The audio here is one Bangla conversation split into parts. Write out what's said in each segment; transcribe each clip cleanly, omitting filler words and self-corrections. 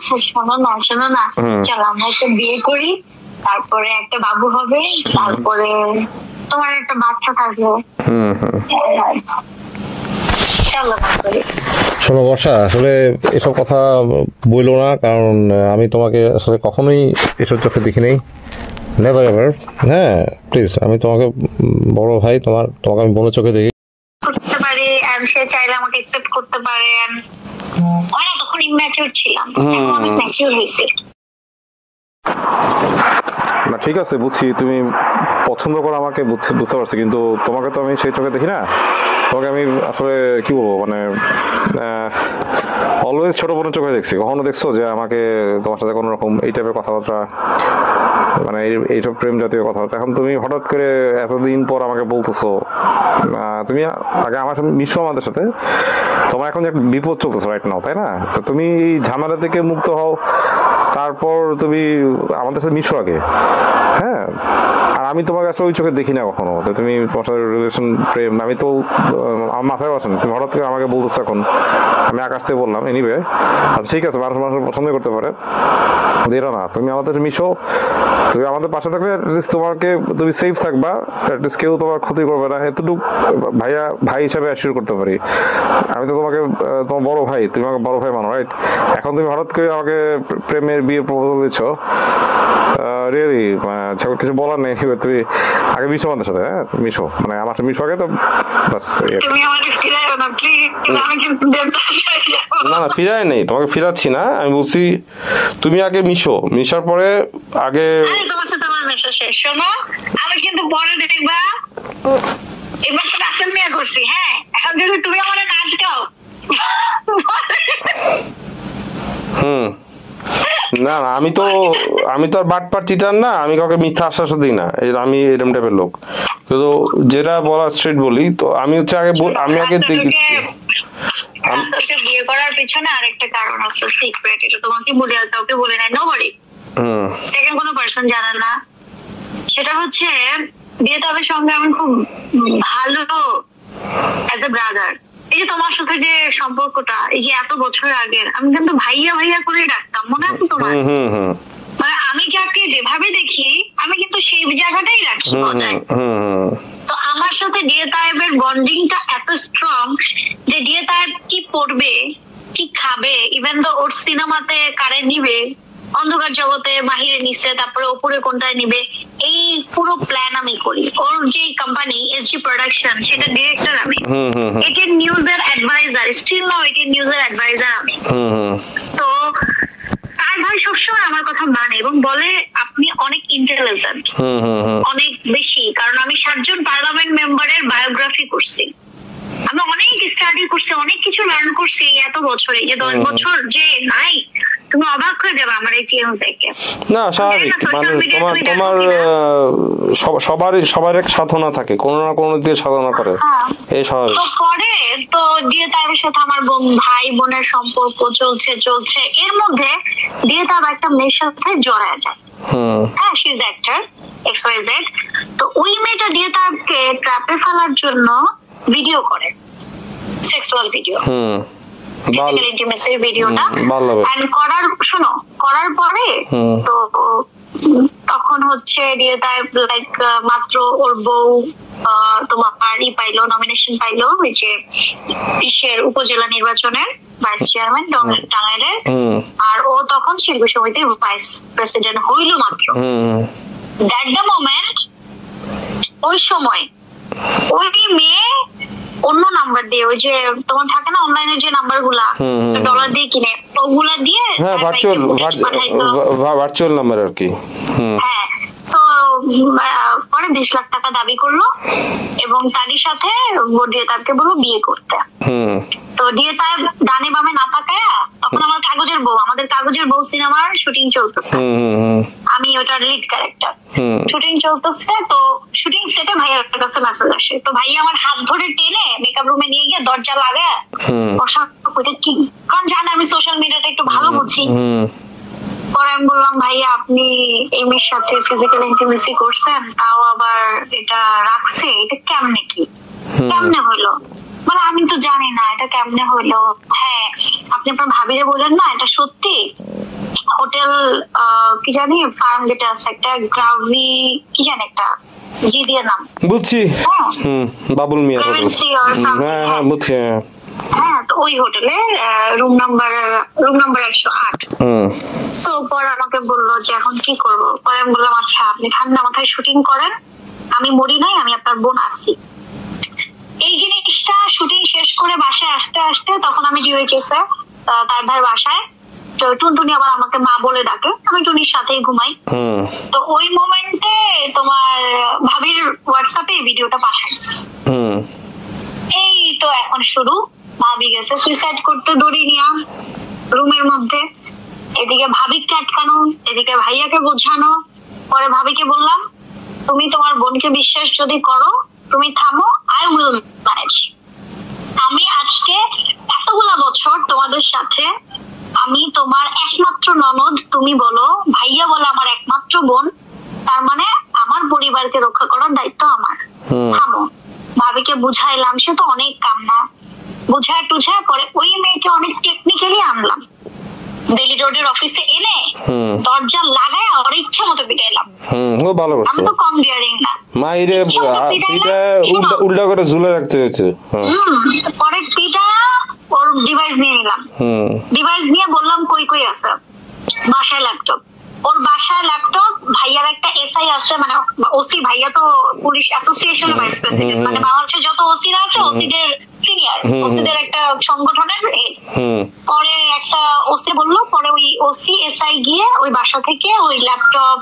আচ্ছা শোনো না চলো আমরা একটা বিয়ে করি, তারপরে একটা বাবু হবে, তারপরে তোমার একটা বাচ্চা থাকবে। শোনো বর্ষা, আসলে এসব কথা বললো না, কারণ আমি তোমাকে আসলে কখনোই এসব চোখে দেখি নেই, নেভার এভার। হ্যাঁ প্লিজ, আমি তোমাকে বড় ভাই, তোমাকে আমি বড় চোখে দেখি করতে পারি, সে চাইলে আমাকে একসেপ্ট করতে পারে। না তখন ইম্যাচিউর ছিলাম, এখন অনেক ম্যাচিউর হয়েছে। না ঠিক আছে, বুঝছি তুমি পছন্দ করো আমাকে, বুঝতে পারছি, কিন্তু তোমাকে তো আমি সেই চোখে দেখি না। তোমাকে আমি আসলে কি বলবো, মানে অলওয়েজ ছোট বোনের চোখে দেখছি। কখনো দেখছো যে আমাকে তোমার সাথে কোনো রকম এই টাইপের কথাবার্তা, মানে এইসব প্রেম জাতীয় কথাবার্তা? এখন তুমি হঠাৎ করে এতদিন পর আমাকে বলতেছো, তুমি আগে আমার সাথে মিশো, আমাদের সাথে তোমার এখন এক বিপদ চলতেছে রাইট নাও, তাই না? তো তুমি এই ঝামেলা থেকে মুক্ত হও, তারপর তুমি আমাদের সাথে মিশো আগে। হ্যাঁ, আর আমি তোমাকে আসলে ওই চোখে দেখি না কখনো। তুমি তোমার সাথে রিলেশন প্রেম, আমি তো আমার মাথায় বসেন, তুমি হঠাৎ করে আমাকে বলতেছো এখন, আমি আকাশ থেকে বললাম। এনিওয়ে আচ্ছা ঠিক আছে, মানুষ পছন্দ করতে পারে, এটা না। তুমি আমাদের মিশো, তুমি আমাদের পাশে থাকবে, তোমাকে তুমি সেফ থাকবা, কেউ তোমার ক্ষতি করবে না, এতটুকু ভাই হিসাবে অ্যাসিওর করতে পারি। আমি তো তোমাকে তোমার বড় ভাই, তুমি আমাকে বড় ভাই মানো, রাইট? এখন তুমি হঠাৎ করে আমাকে প্রেমের বিয়ের প্রপোজাল দিচ্ছ, রিয়েলি কিছু বলার নেই। তুমি আগে মিশো আমাদের সাথে, হ্যাঁ মিশো, মানে আমার সাথে মিশো আগে, তো বাস। না না ফিরাই নেই, তোমাকে ফিরাচ্ছি না, আমি বলছি তুমি আগে মিশো, মিশার পরে আগে তোমার সাথে আমার মেশা শেষ। শোনো, আমি কিন্তু পরে দেখবা এবার তো রাসেল মিয়া করছি। হ্যাঁ, এখন যদি তুমি আমার নাচ গাও। না না, আমি তো আর বাটপার চিটার না, আমি কাউকে মিথ্যা আশ্বাস দিই না, আমি এরকম টাইপের লোক। তো যেটা বলা স্ট্রেট বলি, তো আমি হচ্ছে আমি আগে বিয়ে করার পিছনে আরেকটা কারণ আছে, সিক্রেট। এটা তোমাকে বলে আর কাউকে বলে নাই, নোবডি, সেকেন্ড কোনো পারসন জানে না। সেটা হচ্ছে বিয়ে তাদের সঙ্গে আমি খুব ভালো অ্যাজ এ ব্রাদার। এই যে তোমার সাথে যে সম্পর্কটা, এই যে এত বছর আগের, আমি কিন্তু ভাইয়া ভাইয়া করে ডাকতাম, মনে আছে তোমার? মানে আমি যাকে যেভাবে দেখি, আমি কিন্তু সেই জায়গাটাই রাখি বজায়। তো আমার সাথে ডিএ তায়েবের বন্ডিংটা এত স্ট্রং যে ডিএ তায়েব কি পড়বে, কি খাবে, ইভেন তো ওর সিনেমাতে কারে নিবে, অন্ধকার জগতে বাহিরে নিচ্ছে, তারপরে ওপরে কোনটায় নিবে, এই পুরো প্ল্যান আমি করি। ওর যে কোম্পানি এসজি প্রোডাকশন, সেটা ডিরেক্টর আমি, এটিএন নিউজের অ্যাডভাইজার, স্টিল নাও এটিএন নিউজের অ্যাডভাইজার আমি। তো তার ভাই সবসময় আমার কথা মানে এবং বলে আপনি অনেক ইন্টেলিজেন্ট, অনেক বেশি, কারণ আমি 7 জন পার্লামেন্ট মেম্বারের বায়োগ্রাফি করছি, আমি অনেক স্টাডি করছি, অনেক কিছু লার্ন করছি এত বছরে। যে 10 বছর যে নাই, তুমি অবাক হয়ে যাবে আমার এই চেঞ্জ দেখে। না স্বাভাবিক, মানে তোমার সবার এক সাধনা থাকে, কোনো না কোনো দিয়ে সাধনা করে, এই স্বাভাবিক। তো পরে তো দিয়ে তার সাথে আমার ভাই বোনের সম্পর্ক চলছে, এর মধ্যে দিয়ে তার একটা মেয়ের সাথে জড়ায় যায়। হ্যাঁ, শি ইজ অ্যাক্টর XYZ। তো ওই মেয়েটা দিয়ে তাকে ট্র্যাপে ফেলার জন্য ভিডিও করে, সেক্সুয়াল ভিডিও, ফিজিক্যাল ইন্টিমেসির ভিডিওটা এন্ড করার পরে তো তখন হচ্ছে দিয়ে তাই লাইক মাত্র ওর বউ তোমার পাইলো, নমিনেশন পাইলো ওই যে ইসের উপজেলা নির্বাচনের ভাইস চেয়ারম্যান টাঙ্গাইলের, আর ও তখন শিল্পী সমিতির ভাইস প্রেসিডেন্ট হইলো মাত্র। দ্যাট দ্য মোমেন্ট, ওই সময় ওই মেয়ে অন্য নাম্বার দিয়ে, ওই যে তোমার থাকে না অনলাইনে যে নাম্বার গুলা ডলার দিয়ে কিনে, ওগুলা দিয়ে ভার্চুয়াল নাম্বার আর কি। হ্যাঁ, তো পরে 20 লাখ টাকা দাবি করলো এবং তারই সাথে দিয়ে তাকে বললো বিয়ে করতে। তো দিয়ে তার ডানে বামে না তাকায়া, তখন আমাদের কাগজের বউ সিনেমার শুটিং চলতেছে, আমি ওটার লিড ক্যারেক্টার, শুটিং চলতেছে। তো শুটিং সেটে ভাইয়ার কাছে মেসেজ আসে, তো ভাইয়া আমার হাত ধরে টেনে মেকআপ রুমে নিয়ে গিয়ে দরজা লাগায় কি, কারণ জানে আমি সোশ্যাল মিডিয়াটা একটু ভালো বুঝি। পরে আমি বললাম ভাইয়া আপনি এই মেয়ের সাথে ফিজিক্যাল ইন্টিমেসি করছেন, তাও আবার এটা রাখছে, এটা কেমনে হইলো? মানে আমি তো জানি না এটা কেমনে হইলো। হ্যাঁ, আপনি আপনার ভাবিরে বলেন না এটা সত্যি, কি জানি ফার্ম যেটা আছে একটা গ্রাভি কি জানি একটা জি দিয়ে নাম বুঝছি বাবুল মিয়া হ্যাঁ বুঝছি হ্যাঁ তো ওই হোটেলে রুম নাম্বার 108 তো পরে আমাকে বললো যে এখন কি করব পরে আমি বললাম আচ্ছা আপনি ঠান্ডা মাথায় শুটিং করেন আমি মরি নাই আমি আপনার বোন আছি এই জিনিসটা শুটিং শেষ করে বাসায় আসতে আসতে তখন আমি জিওএইচএস এ তার ভাই বাসায় তো টুনটুনি আবার আমাকে মা বলে ডাকে আমি টুনির সাথেই ঘুমাই তো ওই মোমেন্টে তোমার ভাবির হোয়াটসঅ্যাপে ভিডিওটা পাঠাইছে এই তো এখন শুরু ভাবি গেছে সুইসাইড করতে দড়ি নিয়া রুমের মধ্যে এদিকে ভাবিকে আটকানো এদিকে ভাইয়াকে বোঝানো পরে ভাবিকে বললাম তুমি তোমার বোনকে বিশ্বাস যদি করো তুমি থামো আই উইল ম্যানেজ আমি আজকে এতগুলা বছর তোমাদের সাথে আমি তোমার একমাত্র ননদ তুমি বলো ভাইয়া বলো আমার একমাত্র বোন তার মানে আমার পরিবারকে রক্ষা করার দায়িত্ব আমার থামো ভাবিকে বুঝাইলাম সে তো অনেক কান্না বুঝায় টুঝায় পরে ওই মেয়েকে অনেক টেকনিক্যালি আনলাম বেলি রোডের অফিসে এনে দরজা লাগায় ওর ইচ্ছা মতো পিটাইলাম আমি তো কম ডিয়ারিং না মাইরে পিটা উল্টা করে ঝুলে রাখতে হয়েছে পরে পিটা ওর ডিভাইস নিয়ে নিলাম ডিভাইস নিয়ে বললাম কই কই আছে বাসায় ল্যাপটপ ওর বাসায় ল্যাপটপ ভাইয়ার একটা এসআই আছে মানে ওসি ভাইয়া তো পুলিশ অ্যাসোসিয়েশনের ভাইস প্রেসিডেন্ট মানে বাংলাদেশে যত ওসিরা আছে ওসিদের সিনিয়র ওসিদের একটা সংগঠনের হেড পরে একটা ওসি বললো পরে ওই ওসি এসআই গিয়ে ওই বাসা থেকে ওই ল্যাপটপ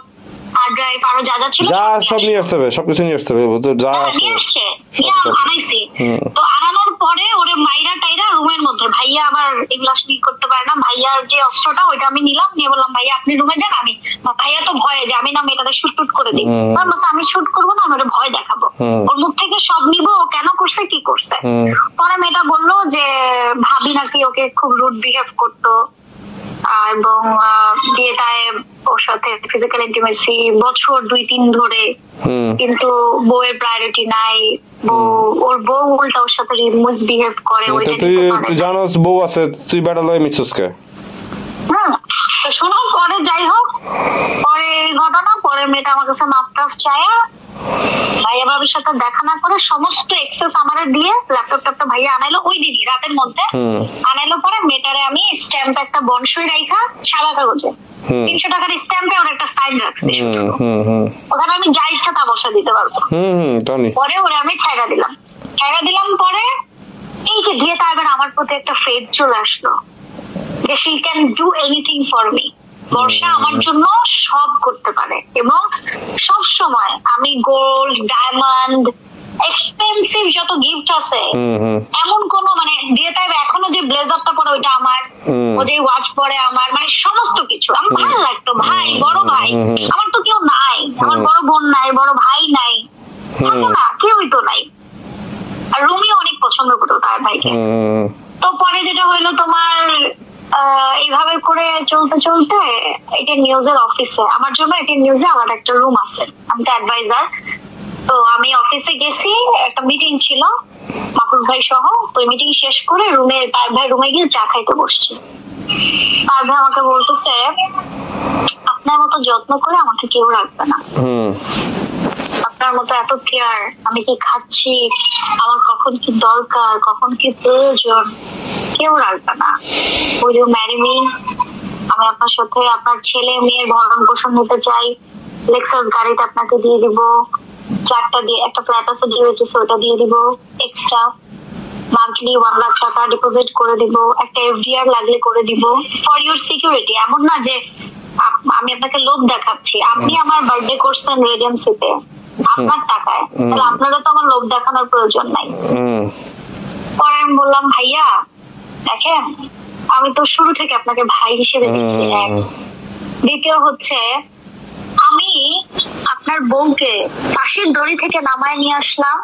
হার্ড ড্রাইভ আরো যা যা ছিল সব নিয়ে আসতে হবে সবকিছু নিয়ে আসতে হবে যা আছে আনাইছি তো আনানোর পরে ওরে মাইরা টাইরা রুমের মধ্যে ভাইয়া আবার এগুলা স্পিক করতে পারে না ভাইয়ার যে অস্ত্রটা ওইটা আমি নিলাম নিয়ে বললাম ভাইয়া আপনি রুমে যান আমি ভাইয়া তো ভয়ে যে আমি না মেয়েটাকে শুট করে দিই আমি শুট করবো না আমি ভয় দেখাবো ওর মুখ থেকে সব নিবো ও কেন করছে কি করছে পরে মেয়েটা বললো যে ভাবি নাকি ওকে খুব রুড বিহেভ করতো এবং বিয়েটায় ওর সাথে ফিজিক্যাল ইন্টিমেসি বছর 2-3 ধরে কিন্তু বউয়ের প্রায়োরিটি নাই ওর বউ উল্টা ওর সাথে মিসবিহেভ করে তুই জানোস বউ আছে তুই বেটা লয় মিছসকে তো শোনো পরে যাই হোক পরে এই ঘটনা পরে মেয়েটা আমার কাছে মাপ টাপ চায়া ভাইয়া ভাবির সাথে দেখা না করে সমস্ত এক্সেস আমারে দিয়ে ল্যাপটপটা ভাইয়া আনাইলো ওই দিনই রাতের মধ্যে আনাইলো পরে মেয়েটারে আমি স্ট্যাম্প একটা বনসই রাইখা সাদা কাগজে 300 টাকার স্ট্যাম্পে ওর একটা সাইন রাখছি ওখানে আমি যা ইচ্ছা তা বসা দিতে পারবো পরে ওরে আমি ছাইড়া দিলাম পরে এই যে দিয়ে তারপর আমার প্রতি একটা ফেথ চলে আসলো যে she can do anything for me বর্ষা আমার জন্য সব করতে পারে এবং সব সময় আমি গোল্ড ডায়মন্ড এক্সপেন্সিভ যত গিফট আছে এমন কোন মানে দিয়ে তাই এখনো যে ব্লেজারটা পরে ওইটা আমার ও যে ওয়াচ পরে আমার মানে সমস্ত কিছু আমার ভালো লাগতো ভাই বড় ভাই আমার তো কেউ নাই আমার বড় বোন নাই বড় ভাই নাই না কেউই তো নাই আর রুমি অনেক পছন্দ করতো তার ভাইকে তো পরে যেটা হইলো তোমার এইভাবে করে চলতে চলতে এটা নিউজের অফিসে আমার জন্য এটা নিউজে আলাদা একটা রুম আছে আমি তো অ্যাডভাইজার তো আমি অফিসে গেছি একটা মিটিং ছিল মাহফুজ ভাই সহ ওই মিটিং শেষ করে রুমে তার ভাই রুমে গিয়ে চা খাইতে বসছি তার ভাই আমাকে বলতেছে আপনার মতো যত্ন করে আমাকে কেউ রাখবে না আপনার মতো এত কেয়ার আমি কি খাচ্ছি আমার কখন কি দরকার কখন কি প্রয়োজন কেউ রাখবে না উইল ইউ ম্যারি মি আমি আপনার সাথে আপনার ছেলে মেয়ের ভরণ পোষণ নিতে চাই লেক্সাস গাড়িটা আপনাকে দিয়ে দিব ফ্ল্যাটটা দিয়ে একটা ফ্ল্যাট আছে জিওএইচএস ওটা দিয়ে দিব এক্সট্রা মান্থলি 1 লাখ টাকা ডিপোজিট করে দিব একটা এফডিআর লাগলে করে দিব ফর ইউর সিকিউরিটি এমন না যে আমি আপনাকে লোভ দেখাচ্ছি আপনি আমার বার্থডে করছেন রেজেন্সিতে আপনার টাকায় তাহলে আপনারও তো আমার লোভ দেখানোর প্রয়োজন নাই পরে আমি বললাম ভাইয়া দেখেন আমি তো শুরু থেকে আপনাকে ভাই হিসেবে দেখছি এক দ্বিতীয় হচ্ছে আমি আপনার বউকে ফাঁসির দড়ি থেকে নামায় নিয়ে আসলাম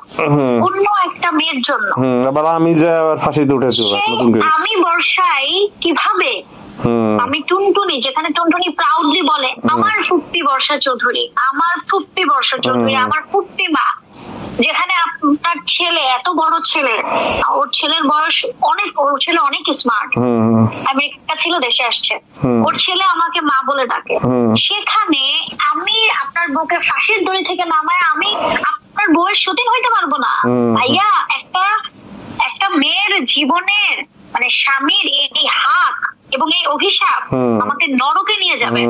অন্য একটা মেয়ের জন্য আবার আমি যে ফাঁসিতে উঠেছি আমি বর্ষায় কিভাবে আমি টুনটুনি যেখানে টুনটুনি প্রাউডলি বলে আমার ফুপ্পি বর্ষা চৌধুরী আমার ফুপ্পি বর্ষা চৌধুরী আমার ফুপ্পি মা যেখানে আপনার ছেলে, এত বড় ছেলে, ওর ছেলের বয়স অনেক, ওর ছেলে অনেক স্মার্ট, আমেরিকা ছিল, দেশে আসছে, ওর ছেলে আমাকে মা বলে ডাকে, সেখানে আমি আপনার বউকে ফাঁসির দড়ি থেকে নামায় আমি আপনার বউয়ের সতীন হইতে পারবো না ভাইয়া। একটা মেয়ের জীবনের মানে স্বামীর এই হাক এবং এই অভিশাপ আমাকে নরকে নিয়ে যাবে,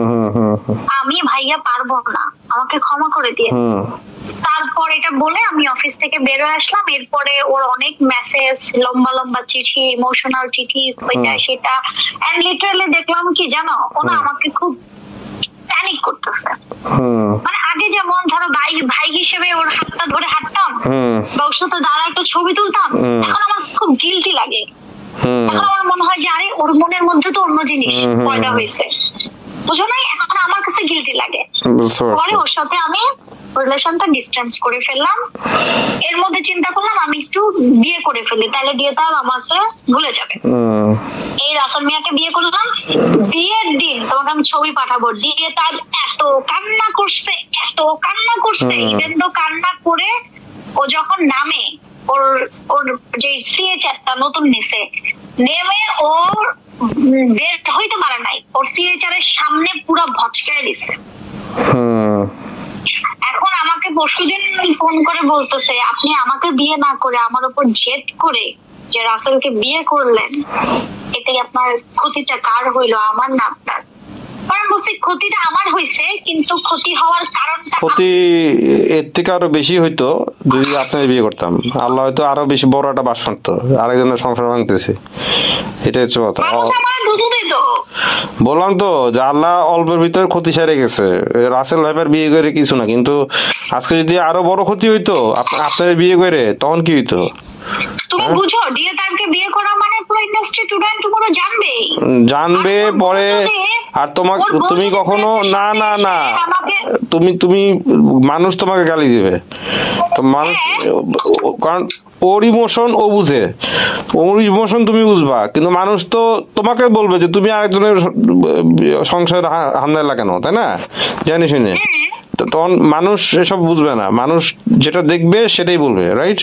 আমি ভাইয়া পারবো না, আমাকে ক্ষমা করে দিয়ে। তারপর এটা বলে আমি অফিস থেকে বের হয়ে আসলাম। এরপরে ওর অনেক মেসেজ, লম্বা লম্বা চিঠি, ইমোশনাল চিঠি, ওইটা সেটা, এন্ড লিটারালি দেখলাম কি জানো, ওনা আমাকে খুব প্যানিক করতেছে। মানে আগে যেমন ধরো ভাই হিসেবে ওর হাতটা ধরে হাঁটতাম বা ওর সাথে দাঁড়া একটা ছবি তুলতাম, এখন আমার খুব গিল্টি লাগে। এখন আমার মনে হয় যে আরে ওর মনের মধ্যে তো অন্য জিনিস পয়দা হয়েছে, বুঝো না, এখন আমার কাছে গিল্টি লাগে। পরে ওর সাথে আমি রিলেশনটা ডিসটেন্স করে ফেললাম। এর মধ্যে চিন্তা করলাম আমি একটু বিয়ে করে ফেলি, তাহলে বিয়েটা আমাকে ভুলে যাবে। এই রাসেল মিয়াকে বিয়ে করলাম। বিয়ের দিন তোমাকে আমি ছবি পাঠাবো, দিয়ে তার এত কান্না করছে, এত কান্না করছে, ইভেন তো কান্না করে ও যখন নামে, ওর যে সিএচআরটা নতুন নিছে, নেমে ওর বের হইতে পারে নাই, ওর সিএচআর এর সামনে পুরো ভচকায় দিছে। এখন আমাকে পরশুদিন ফোন করে বলতেছে আপনি আমাকে বিয়ে না করে আমার উপর জেদ করে যে রাসেলকে বিয়ে করলেন, এটাই আপনার ক্ষতিটা কার হইলো, আমার না আপনার। ক্ষতিটা আমার হয়েছে, কিন্তু ক্ষতি হওয়ার কারণটা, ক্ষতি এর থেকে আরো বেশি হইতো যদি আপনার বিয়ে করতাম। আল্লাহ হয়তো আরো বেশি বড় একটা বাস মারতো, আরেকজনের সংসার ভাঙতেছে, এটাই হচ্ছে কথা। বললাম তো যে আল্লাহ অল্পের ভিতরে ক্ষতি সেরে গেছে। রাসেল ভাইপার বিয়ে করে কিছু না, কিন্তু আজকে যদি আরো বড় ক্ষতি হইতো আপনার বিয়ে করে, তখন কি হইতো? তুমি বুঝো, ডিএটাকে বিয়ে করা মানে পুরো ইন্ডাস্ট্রি স্টুডেন্ট পুরো জানবে পরে। আর তুমি কখনো না না না তুমি মানুষ তোমাকে গালি দিবে, তো মানুষ, কারণ ওর ইমোশন ও বুঝে, ওর ইমোশন তুমি বুঝবা, কিন্তু মানুষ তো তোমাকে বলবে যে তুমি আরেকজনের সংসারে হামলা লাগানো, তাই না, জানি শুনে। তখন মানুষ এসব বুঝবে না, মানুষ যেটা দেখবে সেটাই বলবে, রাইট?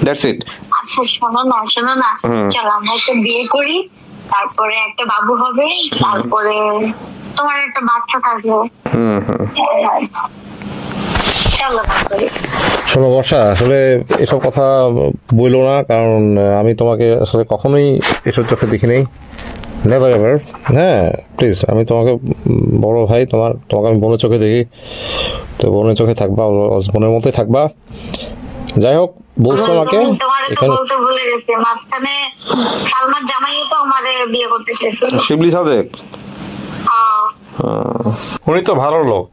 That's it. আচ্ছা শোনো না চলো আমরা একটা বিয়ে করি, তারপরে একটা বাবু হবে, তারপরে তোমার একটা বাচ্চা থাকবে। শোনো বর্ষা, আসলে এসব কথা বইলো না, কারণ আমি তোমাকে আসলে কখনোই এসব চোখে দেখি নাই, নেভার এভার। হ্যাঁ প্লিজ, আমি তোমাকে বড় ভাই, তোমাকে আমি বোনের চোখে দেখি, তো বোনের চোখে থাকবা, বোনের মতোই থাকবা। যাই হোক, বলছো আমাকে এখানে শিবলি সাদেক, উনি তো ভালো লোক।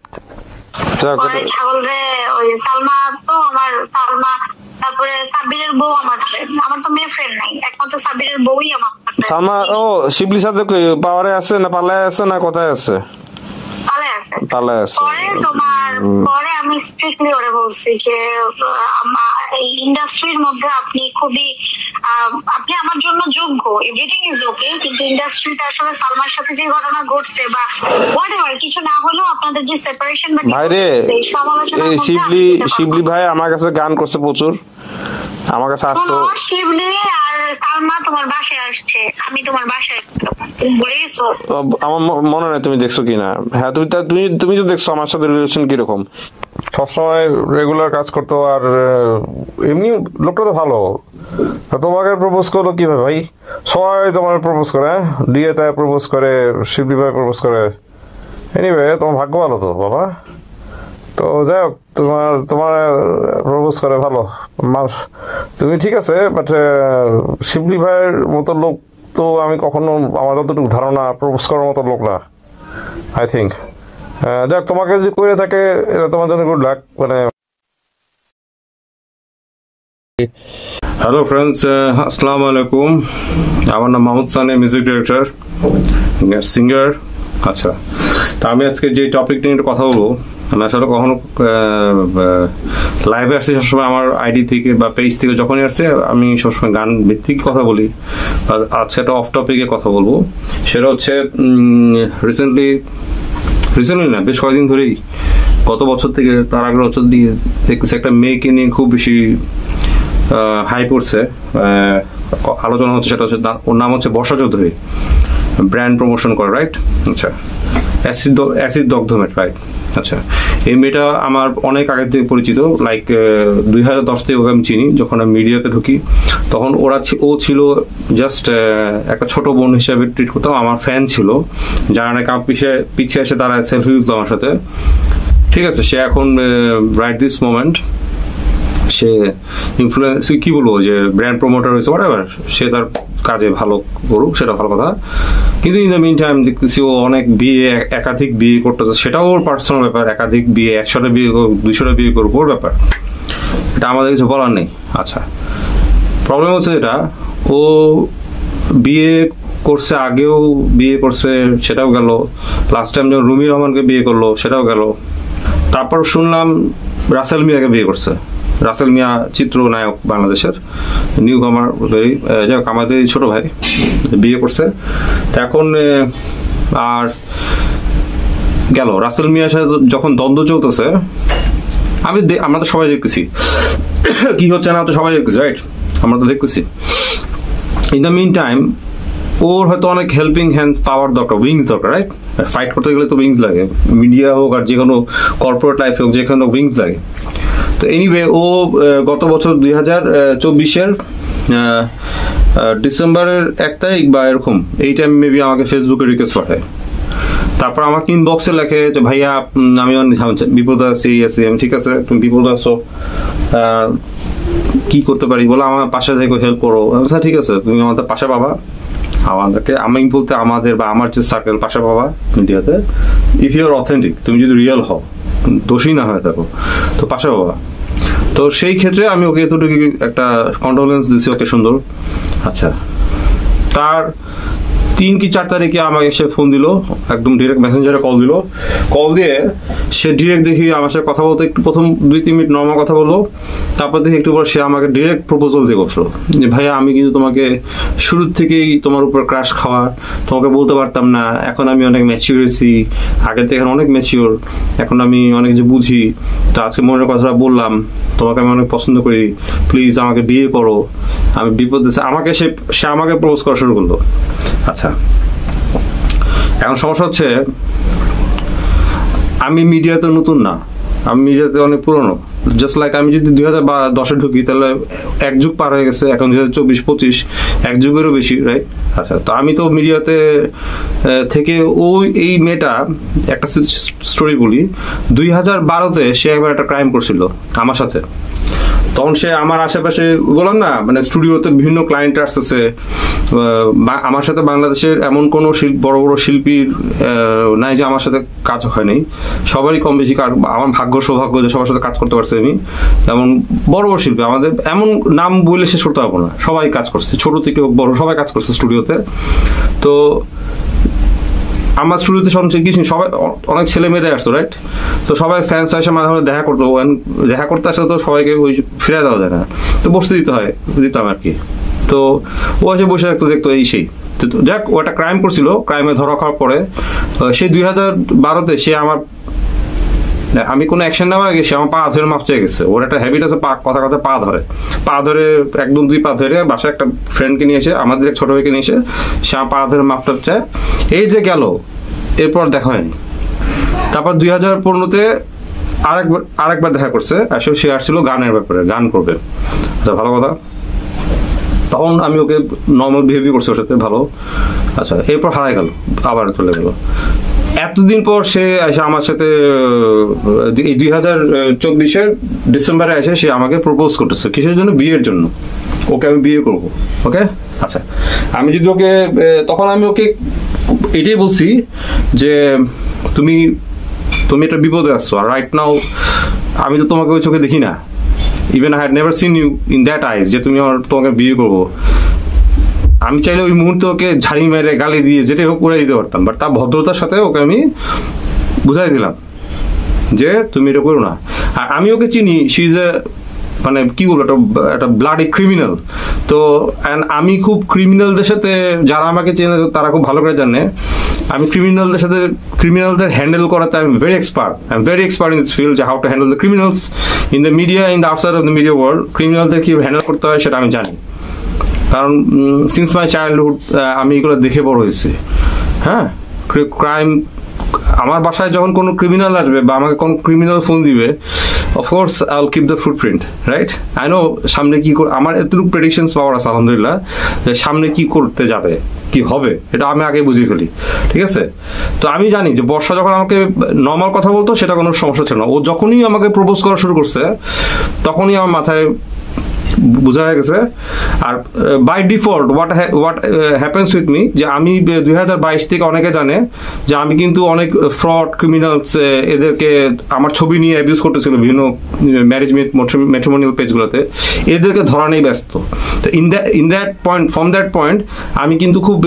তারপরে সাব্বিরের বউ আমার তো মেয়ে ফ্রেন্ড নাই, একমাত্র সাব্বিরের বউই আমার। সালমা, ও শিবলি সাদেক পাওয়ারে আছে না পালায় আছে না কোথায় আছে? পরে আমি স্ট্রিক্টলি ওরে বলছি যে এই ইন্ডাস্ট্রির মধ্যে আপনি খুবই, আপনি আমার জন্য যোগ্য, এভরিথিং ইজ ওকে, কিন্তু ইন্ডাস্ট্রিতে আসলে সালমার সাথে যে ঘটনা ঘটছে বা হোয়াটএভার কিছু না হলেও আপনাদের যে সেপারেশন বা এই শিবলি ভাই আমার কাছে গান করছে প্রচুর, আমার কাছে আসতো। শিবলি আর সালমা তোমার বাসায় আসছে, আমি তোমার বাসায় বলেইছো, আমার মনে নাই তুমি দেখছো কিনা। হ্যাঁ তুমি তো দেখছো আমার সাথে রিলেশন কিরকম, সবসময় রেগুলার কাজ করতো, আর এমনি লোকটা তো ভালো। তোমাকে প্রপোজ করলো কিভাবে ভাই? সবাই তোমার প্রপোজ করে, ডিএ তাই প্রপোজ করে, শিবলি ভাই প্রপোজ করে। এনিওয়ে তোমার ভাগ্য ভালো তো বাবা। তো যাই হোক, তোমার প্রপোজ করে ভালো তুমি, ঠিক আছে, বাট শিবলি ভাইয়ের মতো লোক তো আমি কখনো, আমার যতটুকু ধারণা, প্রপোজ করার মতো লোক না, আই থিঙ্ক। যাক, তোমাকে যদি করে থাকে এটা তোমার জন্য গুড লাক। মানে হ্যালো ফ্রেন্ডস, আসসালামু আলাইকুম। আমার নাম Mahmud Sunny, music director, singer. আচ্ছা, তো আমি আজকে যে টপিক নিয়ে কথা বলবো, আমি আসলে কখনো লাইভে আসছি সবসময় আমার আইডি থেকে বা পেজ থেকে, যখনই আসছে আমি সবসময় গান ভিত্তিক কথা বলি। আর আজকে একটা অফ টপিকে কথা বলবো, সেটা হচ্ছে রিসেন্টলি না, বেশ কয়েকদিন ধরেই গত বছর থেকে তার আগের বছর দিয়ে দেখতেছি একটা মেয়েকে নিয়ে খুব বেশি হাই পড়ছে, আলোচনা হচ্ছে, সেটা হচ্ছে ওর নাম হচ্ছে বর্ষা চৌধুরী, ব্র্যান্ড প্রমোশন করে, রাইট? আচ্ছা, অ্যাসিড দগ্ধমেট, রাইট? আচ্ছা, এই মেয়েটা আমার অনেক আগের থেকে পরিচিত, লাইক 2010 থেকে ওকে আমি চিনি। যখন আমি মিডিয়াতে ঢুকি তখন ও ছিল জাস্ট একটা ছোট বোন হিসাবে ট্রিট করতাম, আমার ফ্যান ছিল, যারা নাকি আমার পিছিয়ে এসে তারা সেলফি তুলতো আমার সাথে, ঠিক আছে? সে এখন right this moment say influence, কি বলবো, যে ব্র্যান্ড প্রমোটার হয়েছে, হোয়াটএভার, সে তার কাজে ভালো করুক, সেটা ভালো কথা। কিন্তু ইন দ্য মিন টাইম দেখতেছি ও অনেক একাধিক বিয়ে করতেছে, সেটাও ওর পার্সোনাল ব্যাপার। একাধিক বিয়ে, 100টা বিয়ে করুক, 200টা বিয়ে করুক, ওর ব্যাপার, এটা আমাদের কিছু বলার নেই। আচ্ছা, প্রবলেম হচ্ছে এটা, ও বিয়ে করছে, আগেও বিয়ে করছে, সেটাও গেল। লাস্ট টাইম যখন রুমি রহমানকে বিয়ে করলো, সেটাও গেল। তারপর শুনলাম রাসেল মিয়াকে বিয়ে করছে। রাসেল মিয়া চিত্রনায়ক, বাংলাদেশের নিউ কামার, যাই হোক আমাদের ছোট ভাই, বিয়ে করছে। তো এখন আর গেল রাসেল মিয়ার সাথে যখন দ্বন্দ্ব চলতেছে, আমরা তো সবাই দেখতেছি কি হচ্ছে না, তো সবাই দেখতেছি, রাইট? আমরা তো দেখতেছি। ইন দ্য মিন টাইম ওর হয়তো অনেক হেল্পিং হ্যান্ডস পাওয়ার দরকার, উইংস দরকার, রাইট? ফাইট করতে গেলে তো উইংস লাগে, মিডিয়া হোক আর যে কোনো কর্পোরেট লাইফে হোক, যেখানে উইংস লাগে। তো এনিওয়ে, ও গত বছর 2024-এর ডিসেম্বরের 1 তারিখ বা এরকম এই টাইম মেবি আমাকে ফেসবুকে রিকোয়েস্ট পাঠায়। তারপর আমাকে ইনবক্সে লেখে যে ভাইয়া আমি বিপদ আছি, আমি ঠিক আছে, তুমি বিপদ আছো, কি করতে পারি বলো, আমার পাশে থেকে হেল্প করো। ঠিক আছে, তুমি আমাদের পাশে পাবা, আমাদেরকে, আমি বলতে আমাদের বা আমার যে সার্কেল পাশে পাবা মিডিয়াতে, ইফ ইউ আর অথেন্টিক, তুমি যদি রিয়েল হও, দোষী না হয়ে থাকো, তো পাশে পাবা। তো সেই ক্ষেত্রে আমি ওকে এতটুকু একটা কন্ডোলেন্স দিছি ওকে, সুন্দর। আচ্ছা, তার 3 কি 4 তারিখে আমাকে সে ফোন দিল, একদম ডিরেক্ট মেসেঞ্জারে কল দিয়ে সে ডিরেক্ট দেখি আমার সাথে কথা বলতে, একটু প্রথম 2-3 মিনিট নর্মাল কথা বললো, তারপর দেখি একটু পর সে আমাকে ডিরেক্ট প্রপোজাল দিয়ে বসলো যে ভাইয়া আমি কিন্তু তোমাকে শুরুর থেকেই তোমার উপর ক্রাশ খাওয়া, তোমাকে বলতে পারতাম না, এখন আমি অনেক ম্যাচিওর হয়েছি, আগে থেকে এখন অনেক ম্যাচিওর, এখন আমি অনেক কিছু বুঝি, তো আজকে মনের কথাটা বললাম, তোমাকে আমি অনেক পছন্দ করি, প্লিজ আমাকে বিয়ে করো, আমি বিপদে, আমাকে সে আমাকে প্রপোজ করা শুরু করলো। আচ্ছা, এখন সমস্যা হচ্ছে আমি মিডিয়াতে নতুন না, আমি মিডিয়াতে অনেক পুরনো। জাস্ট লাইক আমি যদি 2010-এ ঢুকি তাহলে 1 যুগ পার হয়ে গেছে, এখন 2024-25, 1 যুগেরও বেশি, রাইট? আচ্ছা, তো আমি তো মিডিয়াতে থেকে, এই মেয়েটা একটা স্টোরি বলি, 2012-তে সে একবার একটা ক্রাইম করছিল আমার সাথে। তখন সে আমার আশেপাশে, বললাম না, মানে স্টুডিওতে বিভিন্ন ক্লায়েন্ট আসতেছে আমার সাথে, বাংলাদেশের এমন কোনো বড় বড় শিল্পীর নাই যে আমার সাথে কাজ হয়নি, সবারই কম বেশি, আমার ভাগ্য সৌভাগ্য যে সবার সাথে কাজ করতে পারছি আমি। যেমন বড় বড় শিল্পী আমাদের, এমন নাম বলে শেষ করতে পারবো না, সবাই কাজ করছে, ছোট থেকে বড় সবাই কাজ করছে স্টুডিওতে। তো আমার স্টুডিওতে কিছু সবাই, অনেক ছেলে মেয়েরাই আসতো, রাইট? তো সবাই ফ্যান্স এসে মাঝে মাঝে দেখা করতে আসলে তো সবাইকে ওই ফিরে দেওয়া যায় না, তো বসতে দিতাম আর কি। তো ও এসে বসে থাকতো, দেখতো এই সেই। তো যাক, ও একটা ক্রাইম করছিল, ক্রাইমে ধরা খাওয়ার পরে সেই 2012-তে সে আমি কোনো অ্যাকশন নেওয়ার আগে সে আমার পা ধরে মাপ চেয়ে গেছে। ওর একটা হ্যাবিট আছে, কথা পা ধরে 1-2 পা ধরে বাসায় একটা ফ্রেন্ডকে নিয়ে এসে, আমাদের এক ছোট ভাইকে নিয়ে এসে সে আমার পা ধরে মাপটা চায়। এই যে গেল, এরপর দেখা হয়নি। তারপর 2015-তে আরেকবার দেখা করছে, আসলে সে আসছিল গানের ব্যাপারে, গান করবে, ভালো কথা। তখন আমি ওকে নর্মাল বিহেভিয়ার করছি ওর সাথে, ভালো। আচ্ছা, এরপর হারাই গেল, আবার চলে গেল। এতদিন পর সে এসে আমার সাথে, এই 2024-এর ডিসেম্বরে এসে সে আমাকে প্রপোজ করতেছে, কিসের জন্য? বিয়ের জন্য। ওকে আমি বিয়ে করবো, ওকে। আচ্ছা, আমি যদি ওকে, তখন আমি ওকে এটাই বলছি যে তুমি একটা বিপদে আসছো, আর রাইট নাও আমি তো তোমাকে ওই চোখে দেখি না, even I had never seen you in that eyes যে তোমাকে বিয়ে করবো। আমি চাইলে ওই মুহূর্তে ওকে ঝাড়ি মেরে, গালি দিয়ে, যেটাই হোক করে দিতে পারতাম, বাট তার ভদ্রতার সাথে ওকে আমি বুঝাই দিলাম যে তুমি এটা করো না। আর আমি ওকে চিনি, শি ইজ এ মানে কি বলবো, একটা ব্লাডি ক্রিমিনাল। তো আমি খুব ক্রিমিনালদের সাথে, যারা আমাকে চেনে তারা খুব ভালো করে জানে, আমি ক্রিমিনালদের হ্যান্ডেল করাতে I am very expert in this field, যে how to handle the criminals in the media, in the outside of the media world. ক্রিমিনালদের কি হ্যান্ডেল করতে হয় সেটা আমি জানি, কারণ সিন্স মাই চাইল্ডহুড আমি এগুলো দেখে বড় হয়েছি। হ্যাঁ, ক্রাইম, আমার বাসায় যখন কোনো ক্রিমিনাল আসবে বা আমাকে কোনো ক্রিমিনাল ফোন দিবে, of course I will keep the footprint, right? I know সামনে কি আমার এতটুকু প্রেডিকশনস পাওয়ার আছে আলহামদুলিল্লাহ, যে সামনে কি করতে যাবে, কি হবে, এটা আমি আগে বুঝে ফেলি, ঠিক আছে? তো আমি জানি যে বর্ষা যখন আমাকে নর্মাল কথা বলতো সেটা কোনো সমস্যা ছিল না, ও যখনই আমাকে প্রপোজ করা শুরু করছে তখনই আমার মাথায় বোঝা হয়ে গেছে। আর by default what happens with me, যে আমি 2022 থেকে অনেকে জানে যে আমি কিন্তু অনেক ফ্রড ক্রিমিনালস এদেরকে আমার ছবি নিয়ে অ্যাবিউজ করতেছিল বিভিন্ন ম্যাট্রিমোনিয়াল পেজগুলোতে, এদেরকে ধরা নেই ব্যস্ত। তো ফ্রম দ্যাট পয়েন্ট আমি কিন্তু খুব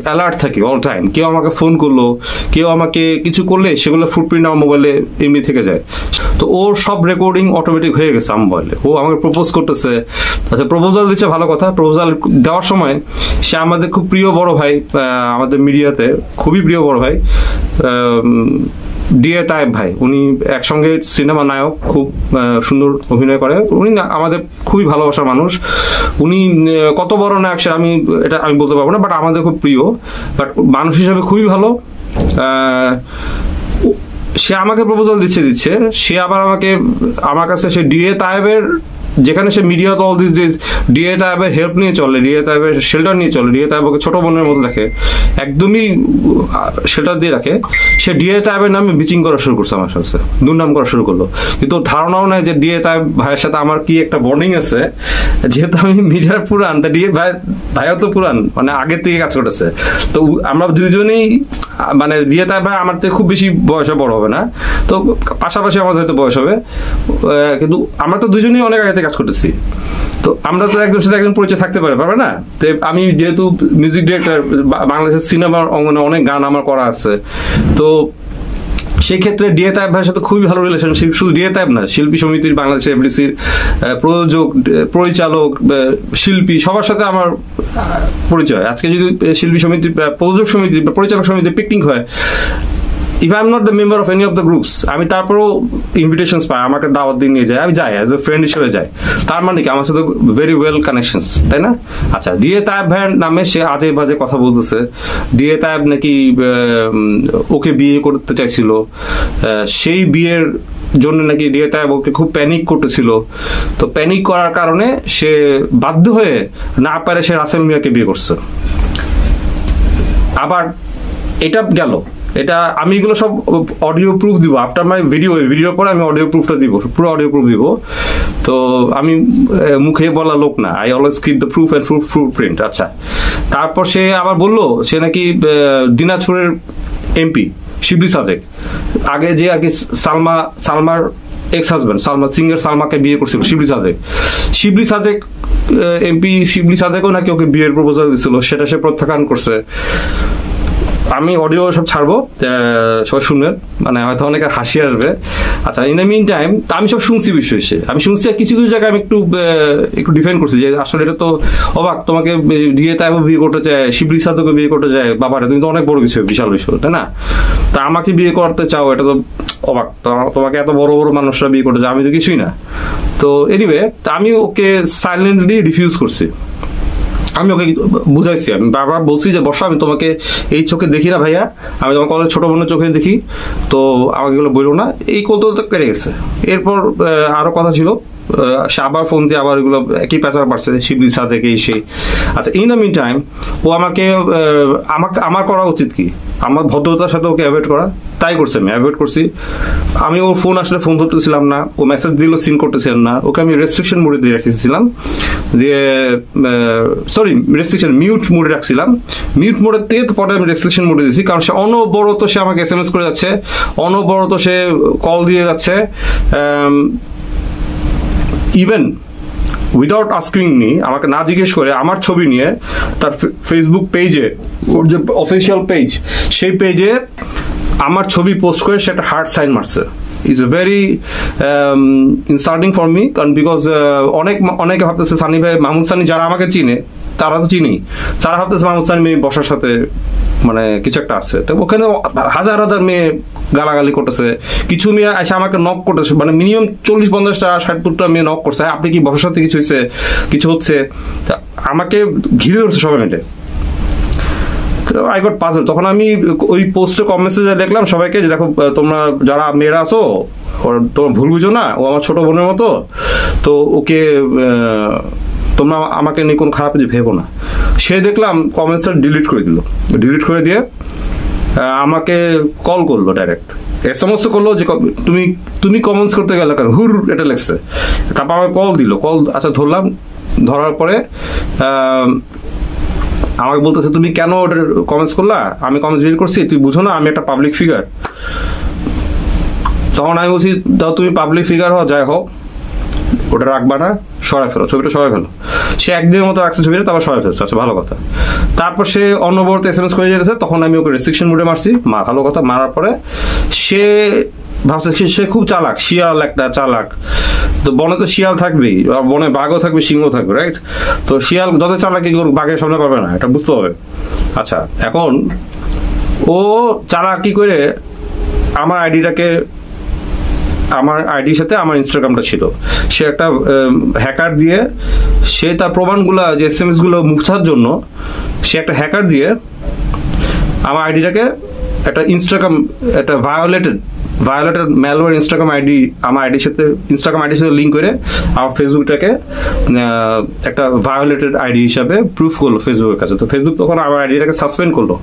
অ্যালার্ট থাকি অল টাইম। কেউ আমাকে ফোন করলো, কেউ আমাকে কিছু করলে সেগুলো ফুটপ্রিন্ট আমার মোবাইলে এমনি থেকে যায়। তো ওর সব রেকর্ডিং অটোমেটিক হয়ে গেছে আমার মোবাইলে। ও আমাকে প্রপোজ করতেছে, আচ্ছা প্রপোজাল দিচ্ছে, ভালো কথা। প্রপোজাল দেওয়ার সময় সে আমাদের খুব প্রিয় বড় ভাই, আমাদের মিডিয়াতে খুবই প্রিয় বড় ভাই ডিএ তায়েব ভাই, উনি একসঙ্গে সিনেমা নায়ক, খুব সুন্দর অভিনয় করে, উনি আমাদের খুবই ভালোবাসার মানুষ। উনি কত বড় নায়ক সেটা আমি বলতে পারবো না, বাট আমাদের খুব প্রিয়, বাট মানুষ হিসাবে খুবই ভালো। সে আমাকে প্রপোজাল দিচ্ছে, সে আবার আমার কাছে সে ডিএ তায়েবের, যেখানে সে মিডিয়া তো অল দিস ডেজ ডিএ তায়েবের হেল্প নিয়ে চলে, ডিএ তায়েবের শেল্টার নিয়ে চলে, ডিএ তায়েবকে ছোট বোনের মতো দেখে, একদমই শেল্টার দিয়ে রাখে, সে ডিএ তায়েবের নামে বিচিং করা শুরু করছে, আমার সাথে দুর্নাম করা শুরু করলো। কিন্তু ধারণাও নাই যে ডিএ তায়েব ভাইয়ের সাথে আমার কি একটা বন্ডিং আছে, যেহেতু আমি মিডিয়ার পুরান, তা ডিএ ভাইও তো পুরান, মানে আগের থেকে কাজ করতেছে। তো আমরা দুজনেই, মানে ডিএ তায়েব ভাই আমার থেকে খুব বেশি বয়সে বড় হবে না, তো পাশাপাশি আমাদের হয়তো বয়স হবে, কিন্তু আমরা তো দুজনেই অনেক আগে কাজ করতেছি। তো আমরা তো একজনের সাথে একজন পরিচয় থাকতে পারবে না। তো আমি যেহেতু মিউজিক ডিরেক্টর, বাংলাদেশের সিনেমার অঙ্গনে অনেক গান আমার করা আছে, তো সেই ক্ষেত্রে ডিএ তায়েব ভাইয়ের সাথে খুবই ভালো রিলেশনশিপ। শুধু ডিএ তায়েব না, শিল্পী সমিতির, বাংলাদেশের এফডিসির প্রযোজক, পরিচালক, শিল্পী, সবার সাথে আমার পরিচয়। আজকে যদি শিল্পী সমিতি, প্রযোজক সমিতি বা পরিচালক সমিতির পিকনিক হয়, if I'm not the member of any of the groups, আমি তারপরেও ইনভিটেশনস পাই, আমাকে দাওয়াত দিয়ে নিয়ে যায়, আমি যাই অ্যাজ এ ফ্রেন্ড হিসেবে যাই। তার মানে কি আমার সাথে ভেরি ওয়েল কানেকশনস, তাই না? আচ্ছা, ডিএ তায়েব ভাইয়ের নামে সে আজে বাজে কথা বলতেছে। ডিএ তায়েব নাকি ওকে বিয়ে করতে চাইছিল, সেই বিয়ের জন্য নাকি ডিএ তায়েব ওকে খুব প্যানিক করতেছিল। তো প্যানিক করার কারণে সে বাধ্য হয়ে না পারে সে রাসেল মিয়াকে বিয়ে করছে। আবার এটা গেল, এটা আমি এগুলো সব অডিও প্রুফ দিব আফটার মাই ভিডিওর পরে আমি অডিও প্রুফটা দিব, পুরো অডিও প্রুফ দিব। তো আমি মুখে বলা লোক না, I always keep the proof and proof print. আচ্ছা, তারপর সে আবার বললো সে নাকি দিনাজপুরের এমপি শিবলি সাদেক, আগে যে আর কি সালমার এক্স হাজব্যান্ড সিঙ্গার সালমাকে বিয়ে করছিল শিবলি সাদেক এমপি, শিবলি সাদেকও নাকি ওকে বিয়ের প্রপোজাল দিছিল, সেটা সে প্রত্যাখ্যান করছে। আমি অডিও সব ছাড়বো, সবাই শুনবেন, মানে হয়তো অনেকে হাসি আসবে। আচ্ছা, ইন দ্য মিন টাইম আমি সব শুনছি বিষয়, আমি শুনছি কিছু কিছু জায়গায় আমি একটু ডিফেন্ড করছি যে আসলে এটা তো অবাক, তোমাকে ডিএ তায়েব বিয়ে করতে চায়, শিবলি সাদেককে বিয়ে করতে চায়, বাবারে তুমি তো অনেক বড় বিষয়, বিশাল বিষয়, তাই না? তা আমাকে বিয়ে করতে চাও, এটা তো অবাক, তোমাকে এত বড় বড় মানুষরা বিয়ে করতে চায়, আমি তো কিছুই না। তো এনিওয়ে, আমি ওকে সাইলেন্টলি রিফিউজ করছি। আমি ওকে বুঝাইছি, আমি বারবার বলছি যে বর্ষা, আমি তোমাকে এই চোখে দেখি না ভাইয়া, আমি তোমাকে অনেক ছোট বোনের চোখে দেখি, তো আমাকে এগুলো বললো না। এই কৌতূহল তো কেটে গেছে। এরপর আরো কথা ছিল, সে আবার ফোন দিয়ে আবার এগুলো একই প্যাচার পারছে, শিবলি সাদেক এই সেই। আচ্ছা, ইন দ্য মিন টাইম ও আমার করা উচিত কি? আমার ভদ্রতার সাথে ওকে অ্যাভয়েড করা, তাই করছে। আমি অ্যাভয়েড করছি। আমি ওর ফোন আসলে ফোন ধরতেছিলাম না, ও মেসেজ দিলেও সিন করতেছিলাম না, ওকে আমি রেস্ট্রিকশন মোডে দিয়ে রেখেছিলাম, মিউট মোডে রাখছিলাম। মিউট মোডে পরে আমি রেস্ট্রিকশন মোডে দিয়েছি, কারণ সে অনবরত সে আমাকে SMS করে যাচ্ছে, অনবরত সে কল দিয়ে যাচ্ছে, ইভেন উইদাউট আস্কিং মি, আমাকে না জিজ্ঞেস করে আমার ছবি নিয়ে তার ফেসবুক পেজে, ওর যে অফিসিয়াল পেজ, সেই পেজে আমার ছবি পোস্ট করে সে একটা হার্ট সাইন মারছে। is very insulting for me, কারণ because অনেকে ভাবতেছে সানি ভাই, মাহমুদ সানি যারা আমাকে চিনে তারা তো চিনি, তারা ভাবতেছে মাহমুদ সানি মেয়ে বসার সাথে মানে কিছু একটা আছে। তো ওখানে হাজার হাজার মেয়ে গালাগালি করতেছে, কিছু মেয়ে এসে আমাকে নক করতেছে, মানে মিনিমাম 40-50টা 60-70টা মেয়ে নক করছে, আপনি কি বসার সাথে কিছু হচ্ছে, আমাকে ঘিরে ধরছে সবাই মিলে। I got puzzle. তখন আমি ওই পোস্টে কমেন্টসে দেখলাম সবাইকে যে দেখো তোমরা যারা মেয়েরা আছো তোমরা ভুল বুঝো না, ও আমার ছোট বোনের মতো, তো ওকে তোমরা আমাকে নিয়ে কোনো খারাপ কিছু ভেবো না। সে দেখলাম কমেন্টসটা ডিলিট করে দিল, ডিলিট করে দিয়ে আমাকে কল করলো, ডাইরেক্ট এসএমএস করলো যে তুমি কমেন্টস করতে গেলে কেন, হুর এটা লেখছে। তারপর আমাকে কল দিল, আচ্ছা ধরলাম, ধরার পরে আমাকে বলতেছে তুমি কেন ওটা কমেন্টস করলা, আমি কমেন্টস ডিলিট করছি, তুই বুঝো না আমি একটা পাবলিক ফিগার। তখন আমি বলছি দাও তুমি পাবলিক ফিগার হও যাই হোক, ওটা রাখবা না, সরাই ফেলো, ছবিটা সরাই ফেলো। সে একদিনের মতো রাখছে ছবিটা, তারপর সরাই ফেলছে, আচ্ছা ভালো কথা। তারপর সে অনবরত এসএমএস করে যেতেছে, তখন আমি ওকে রেস্ট্রিকশন মোডে মারছি, ভালো কথা। মারার পরে সে ভাবছে সে খুব চালাক, শিয়াল একটা চালাক, তো বনে তো শিয়াল থাকবেই, বনে বাঘও থাকবে, সিংহ থাকবে, রাইট? তো শিয়াল যত চালাকি বাঘের সামনে পাবে না, এটা বুঝতে হবে। আচ্ছা, এখন ও চালাকি করে আমার আইডির সাথে আমার ইনস্টাগ্রামটা ছিল, সে একটা হ্যাকার দিয়ে, সে তার প্রমাণগুলা যে এসএমএস গুলো মুছার জন্য সে একটা হ্যাকার দিয়ে আমার আইডিটাকে একটা ইনস্টাগ্রাম, একটা ভায়োলেটেড ম্যালওয়্যার ইনস্টাগ্রাম আইডি, আমার ইনস্টাগ্রাম আইডির সাথে লিঙ্ক করে আমার ফেসবুকটাকে একটা ভায়োলেটেড আইডি হিসাবে প্রুফ করলো ফেসবুকের কাছে। তো ফেসবুক তখন আমার আইডিটাকে সাসপেন্ড করলো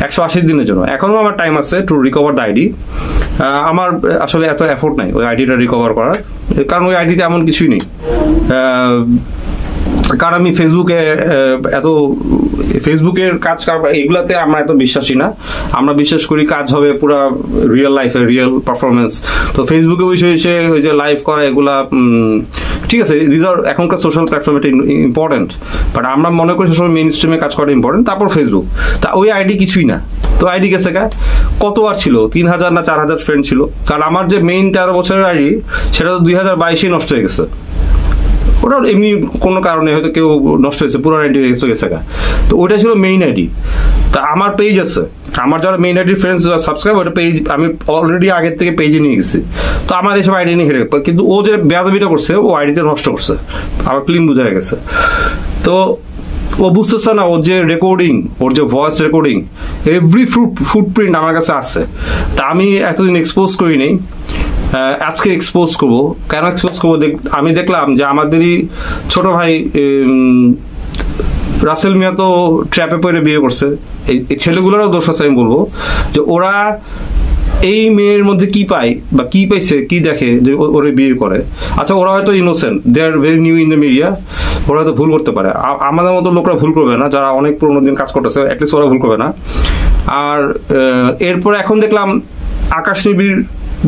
180 দিনের জন্য। এখনো আমার টাইম আছে টু রিকভার দ্য আইডি। আমার আসলে এত এফোর্ট নাই ওই আইডিটা রিকভার করার, কারণ ওই আইডিতে এমন কিছুই নেই। কারণ আমি ফেসবুকের কাজ এগুলাতে আমরা এত বিশ্বাসী না, আমরা বিশ্বাস করি কাজ হবে পুরা রিয়েল লাইফে, রিয়েল পারফরমেন্স। তো ফেসবুকে বসে ওই যে লাইভ করা এগুলা ঠিক আছে, দিস আর এখনকার সোশ্যাল প্ল্যাটফর্ম, এটা ইম্পর্টেন্ট, বাট আমরা মনে করি সোশ্যাল মেইন স্ট্রিমে কাজ করা ইম্পর্টেন্ট। তারপর ফেসবুক, তা ওই আইডি কিছুই না। তো আইডি গেছে কত আর ছিল, 3000 না 4000 ফ্রেন্ড ছিল। কারণ আমার যে মেইন 13 বছরের আইডি সেটা তো 2022 নষ্ট হয়ে গেছে। ওটা এমনি কোনো কারণে হয়তো কেউ নষ্ট হয়েছে, পুরো আইডি গেছে। তো ওইটা ছিল মেইন আইডি। তা আমার পেজ আছে, আমার যারা মেইন আইডি ফ্রেন্ডস সাবস্ক্রাইব, ওটা পেজ আমি অলরেডি আগের থেকে পেজে নিয়ে গেছি। তো আমার এসব আইডি নিয়ে হেরে, কিন্তু ও যে বেয়াদবিটা করছে ও আইডিটা নষ্ট করছে, আমার ক্লিন বোঝা গেছে। তো ও বুঝতেছে না, ওর যে রেকর্ডিং, ওর যে ভয়েস রেকর্ডিং, এভরি ফুটপ্রিন্ট আমার কাছে আছে। তা আমি এতদিন এক্সপোজ করি নাই, আজকে এক্সপোজ করবো। কেন এক্সপোজ করবো, আমি দেখলাম যে আমাদেরই ছোট ভাই রাসেল মিয়া তো ট্র্যাপে পড়ে বিয়ে করছে। এই ছেলেগুলোরও দোষ আছে, আমি বলবো যে ওরা এই মেয়ের মধ্যে কি পায় বা কি পাইছে, কি দেখে যে ওরা বিয়ে করে। আচ্ছা, ওরা হয়তো innocent, they are very new in the media, ওরা হয়তো ভুল করতে পারে। আমাদের মতো লোকরা ভুল করবে না, যারা অনেক পুরোনো দিন কাজ করতেছে, অ্যাটলিস্ট ওরা ভুল করবে না। আর এরপরে এখন দেখলাম আকাশ নিবিড়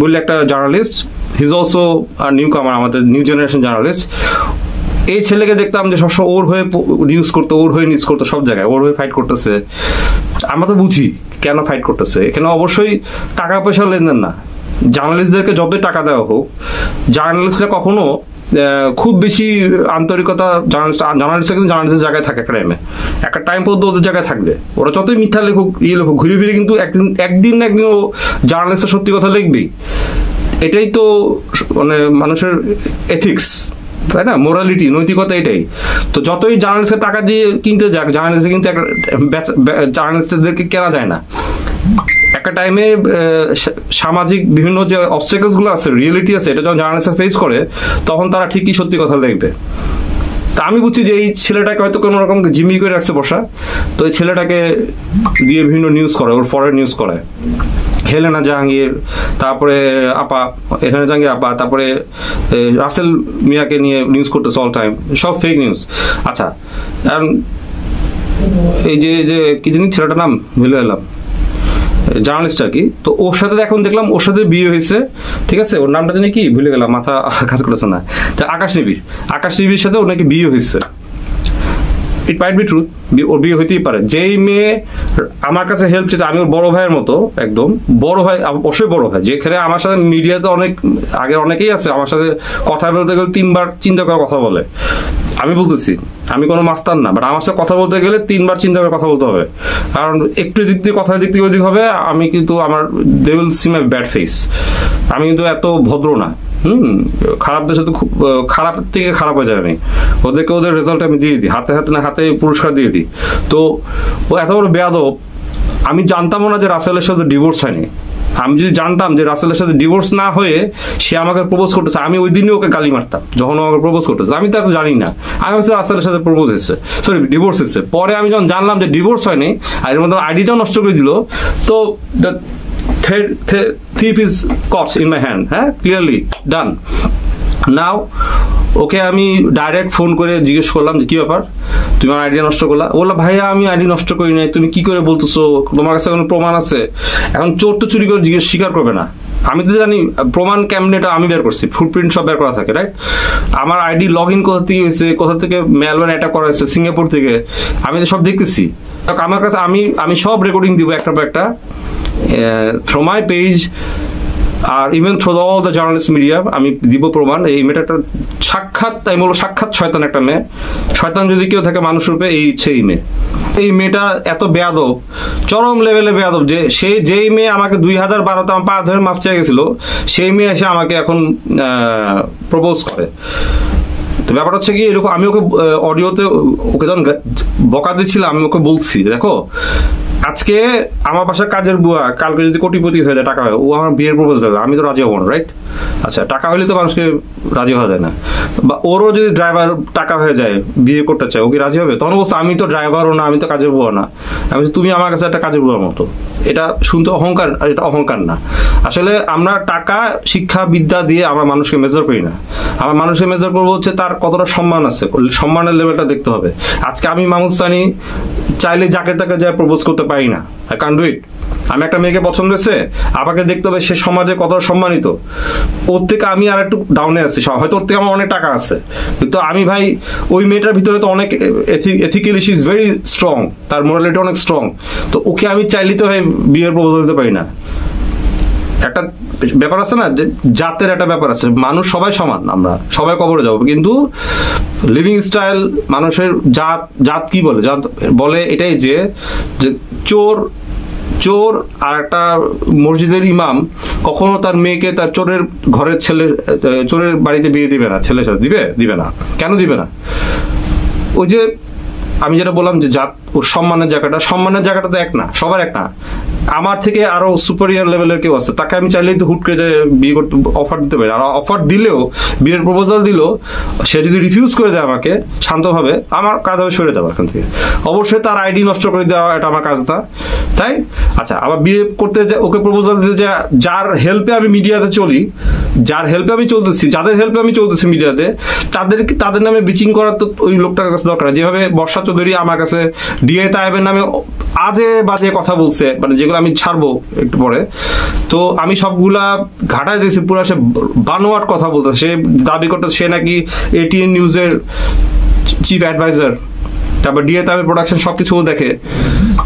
বললে একটা journalist, he is also new কামার, আমাদের নিউ জেনারেশন জার্নালিস্ট। এই ছেলেকে দেখতাম যে সবসময় ওর হয়ে নিউজ করতো, ওর হয়ে নিউজ করতো, সব জায়গায় ওর হয়ে ফাইট করতেছে। আমরা তো বুঝি কেন ফাইট করতেছে, এখানে অবশ্যই টাকা পয়সার লেনদেন না। জার্নালিস্টদেরকে যতই টাকা দেওয়া হোক, জার্নালিস্টরা কখনো খুব বেশি আন্তরিকতা, জার্নালিস্টরা কিন্তু জার্নালিস্টের জায়গায় থাকে একটা টাইম পর্যন্ত ওদের জায়গায় থাকবে। ওরা যতই মিথ্যা লেখুক, লেখুক, ঘুরে ফিরে কিন্তু একদিন না একদিন ও জার্নালিস্টের সত্যি কথা লিখবেই। এটাই তো মানে মানুষের এথিক্স, তাই না? মোরালিটি, নৈতিকতা এটাই। তো যতই জার্নালিস্টের টাকা দিয়ে কিনতে যাক, জার্নালিস্ট কিন্তু জার্নালিস্টদেরকে কেনা যায় না। একটা টাইমে সামাজিক বিভিন্ন যে অবস্টেকলস গুলো আছে, রিয়েলিটি আছে, এটা যখন জার্নালিস্ট ফেস করে তখন তারা ঠিকই সত্যি কথা লিখবে। তা আমি বুঝছি যে এই ছেলেটাকে হয়তো কোনো রকম জিম্মি করে রাখছে বসা, তো এই ছেলেটাকে দিয়ে বিভিন্ন নিউজ করে, ওর ফরেন নিউজ করায়। হেলেনা জাহাঙ্গীর, তারপরে হেলেনা জাহাঙ্গীর আপা, তারপরে রাসেল মিয়াকে নিয়ে নিউজ করতেছে অল টাইম, সব ফেক নিউজ। আচ্ছা, এই যে কি জানি ছেলেটার নাম ভুলে গেলাম, জার্নালিস্ট আর কি। তো ওর সাথে এখন দেখলাম ওর সাথে বিয়ে হয়েছে, ঠিক আছে, ওর নামটা জানি কি ভুলে গেলাম, মাথা কাজ করতেছে না। আকাশ নিবিড় সাথে ওর নাকি বিয়ে হয়েছে। ইট মাইট বি ট্রুথ, ওর বিয়ে হইতেই পারে। যেই মেয়ে আমার কাছে হেল্প চেতে, আমি ওর বড় ভাইয়ের মতো, একদম বড় ভাই, অবশ্যই বড় ভাই, যেখানে আমার সাথে মিডিয়াতে আগে অনেকেই আছে আমার সাথে কথা বলতে গেলে 3 বার চিন্তা করে কথা বলে। আমি বলতেছি আমি কোনো মাস্টার না, বাট আমার সাথে কথা বলতে গেলে 3 বার চিন্তা করে কথা বলতে হবে, কারণ একটু দিক দিয়ে কথার দিক থেকে ওদিক হবে, আমি কিন্তু আমার they will see my bad face. আমি কিন্তু এত ভদ্র না, খারাপদের সাথে খুব খারাপ থেকে খারাপ হয়ে যাবে। আমি ওদেরকে ওদের রেজাল্ট আমি দিয়ে দিই, হাতে হাতে না হাতে পুরস্কার দিয়ে দিই। তো ও এত বড় বেয়াদব, আমি জানতামও না যে রাসেলের সাথে ডিভোর্স হয়নি। আমি যদি জানতাম যে রাসেলের সাথে ডিভোর্স না হয়ে সে আমাকে প্রপোজ করতেছে, আমি ওই দিনই ওকে গালি মারতাম যখন আমাকে প্রপোজ করতেছে। আমি তো এত জানি না, আমি ভাবছি রাসেলের সাথে প্রপোজ হয়েছে, সরি ডিভোর্স হয়েছে। পরে আমি যখন জানলাম যে ডিভোর্স হয়নি, আর এর মধ্যে আইডিটাও নষ্ট করে দিল, তো thief is caught in my hand, হ্যাঁ, ক্লিয়ারলি ডান। নাও ওকে আমি ডাইরেক্ট ফোন করে জিজ্ঞেস করলাম যে কি ব্যাপার, তুমি আমার আইডিয়া নষ্ট করলা? বললা ভাইয়া আমি আইডি নষ্ট করি নাই, তুমি কি করে বলতেছো, তোমার কাছে কোনো প্রমাণ আছে? এখন চোর তো চুরি করে জিজ্ঞেস স্বীকার করবে না, আমি তো জানি প্রমাণ কেমনেটা আমি বের করছি, ফুটপ্রিন্ট সব বের করা থাকে, রাইট? আমার আইডি লগ ইন কোথা থেকে হয়েছে, কোথা থেকে ম্যালওয়্যার অ্যাটাক করা হয়েছে, সিঙ্গাপুর থেকে, আমি তো সব দেখতেছি। আমার কাছে আমি সব রেকর্ডিং দিব একটা পর একটা, থ্রু মাই পেজ আর even through all the journalist media আমি দিব প্রমাণ। এই মেয়েটা একটা সাক্ষাৎ, আমি বলবো সাক্ষাৎ শয়তান একটা মেয়ে। শয়তান যদি কেউ থাকে মানুষ রূপে, এই ইচ্ছে এই মেয়ে। এই মেয়েটা এত বেয়াদব, চরম লেভেলে বেয়াদব, যে যেই মেয়ে আমাকে 2012-তে আমার পা ধরে মাপ চেয়ে গেছিল, সেই মেয়ে এসে আমাকে এখন প্রপোজ করে। তো ব্যাপার হচ্ছে কি, এরকম আমি ওকে অডিওতে ওকে যখন বকা দিচ্ছিলাম, আমি ওকে বলছি দেখো আজকে আমার বাসার কাজের বুয়া কালকে যদি কোটিপতি হয়ে যায়, টাকা হয়, ও আমার বিয়ের প্রপোজ দেবে, আমি তো রাজি হবো না, রাইট? আচ্ছা, টাকা হলে তো মানুষকে রাজি হওয়া যায় না। বা ওরও যদি ড্রাইভার টাকা হয়ে যায়, বিয়ে করতে চায়, ও কি রাজি হবে? তখন বলছে আমি তো ড্রাইভারও না, আমি তো কাজের বুয়া না। আমি তুমি আমার কাছে একটা কাজের বুয়ার মতো। এটা শুনতে অহংকার, আর এটা অহংকার না। আসলে আমরা টাকা, শিক্ষা, বিদ্যা দিয়ে আমরা মানুষকে মেজার করি না। আমরা মানুষকে মেজার করবো হচ্ছে তার কতটা সম্মান আছে, সম্মানের লেভেলটা দেখতে হবে। আজকে আমি মাহমুদ সানি চাইলে যাকে তাকে যায় প্রপোজ করতে পারি না, আই ক্যান ডু ইট। আমি একটা মেয়েকে পছন্দ হয়েছে, আমাকে দেখতে হবে সে সমাজে কতটা সম্মানিত। ওর থেকে আমি আর একটু ডাউনে আছি, হয়তো ওর থেকে আমার অনেক টাকা আছে, কিন্তু আমি ভাই ওই মেয়েটার ভিতরে তো অনেক ethically she is very strong, তার মোরালিটি অনেক স্ট্রং। তো ওকে আমি চাইলে তো ভাই বিয়ের প্রপোজাল দিতে পারি না। একটা ব্যাপার আছে না, যে জাতের একটা ব্যাপার আছে, মানুষ সবাই সমান, আমরা সবাই কবরে যাবো, কিন্তু লিভিং স্টাইল, মানুষের জাত কি বলে, জাত বলে এটাই যে চোর আর একটা মসজিদের ইমাম কখনো তার মেয়েকে তার চোরের ঘরের চোরের বাড়িতে বিয়ে দিবে না, ছেলের সাথে দিবে না। কেন দিবে না? ওই যে আমি যেটা বললাম যে জাত ও সম্মানের জায়গাটা তো এক না, সবার এক না। আমার থেকে আরো সুপারিয়ার লেভেলের কেউ আছে, তাকে আমি চাইলেই তো হুট করে বিয়ে করতে অফার দিতে পারি। আর অফার দিলেও, বিয়ের প্রপোজাল দিল, সে যদি রিফিউজ করে দেয় আমাকে শান্তভাবে, আমার কাজ হবে সরে যাওয়া এখান থেকে। অবশ্যই তার আইডি নষ্ট করে দেওয়া, এটা আমার কাজ না, তাই? আচ্ছা, আবার বিয়ে করতে যে ওকে প্রপোজাল দিতে যে যার হেল্পে আমি মিডিয়াতে চলি, যাদের হেল্পে আমি চলতেছি মিডিয়াতে, তাদের নামে বিচিং করার তো ওই লোকটার কাছে দরকার। যেভাবে বর্ষা চৌধুরী আমার কাছে ডিএ তায়েবের নামে আজে বাজে কথা বলছে, মানে যেগুলো আমি ছাড়বো একটু পরে, তো আমি সবগুলা ঘাটায় দিয়েছি, পুরো সে বানোয়াট কথা বলতে। সে দাবি করতে সে নাকি এটিএন নিউজের চিফ অ্যাডভাইজার, তারপর ডিএ তায়েবের প্রোডাকশন সবকিছু দেখে।